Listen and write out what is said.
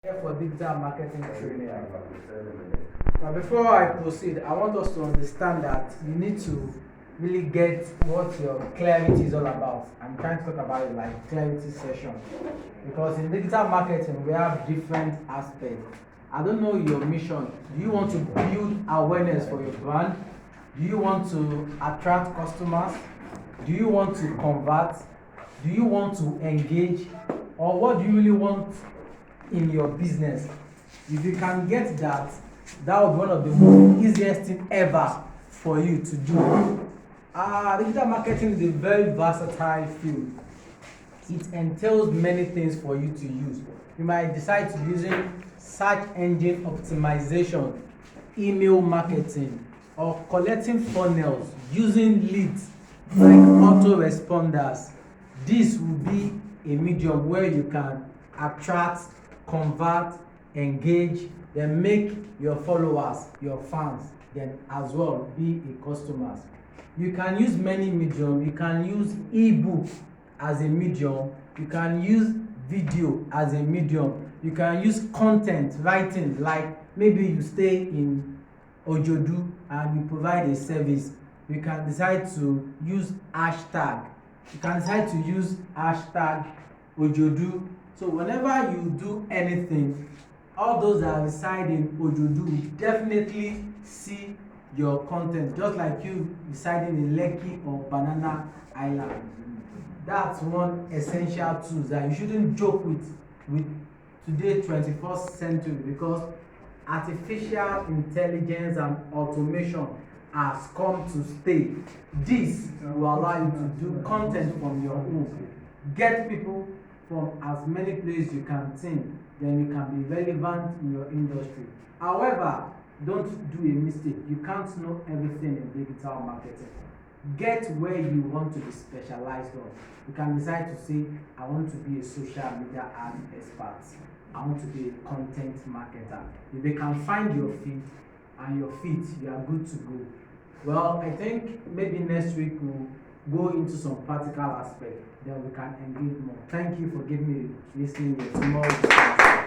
Here for digital marketing training. But before I proceed, I want us to understand that you need to really get what your clarity is all about. I'm trying to talk about it like clarity session. Because in digital marketing, we have different aspects. I don't know your mission. Do you want to build awareness for your brand? Do you want to attract customers? Do you want to convert? Do you want to engage? Or what do you really want in your business? If you can get that, that would be one of the most easiest thing ever for you to do. Digital marketing is a very versatile field. It entails many things for you to use. You might decide to be using search engine optimization, email marketing, or collecting funnels using leads like autoresponders. This will be a medium where you can attract, convert, engage, then make your followers, your fans, then as well be a customers. You can use many mediums. You can use ebook as a medium. You can use video as a medium. You can use content writing, like maybe you stay in Ojodu and you provide a service. You can decide to use hashtag. You can decide to use hashtag Ojodu. So whenever you do anything, all those that reside in Ojodu will definitely see your content, just like you residing in Lekki or Banana Island. That's one essential tool that you shouldn't joke with today 21st century, because artificial intelligence and automation has come to stay. This will allow you to do content from your home, get people from as many places you can think, then you can be relevant in your industry. However, don't do a mistake. You can't know everything in digital marketing. Get where you want to be specialized on. You can decide to say, I want to be a social media ad expert. I want to be a content marketer. If they can find your feet and your feet, you are good to go. Well, I think maybe next week we'll go into some practical aspect, then we can engage more. Thank you for giving me listening here. Tomorrow.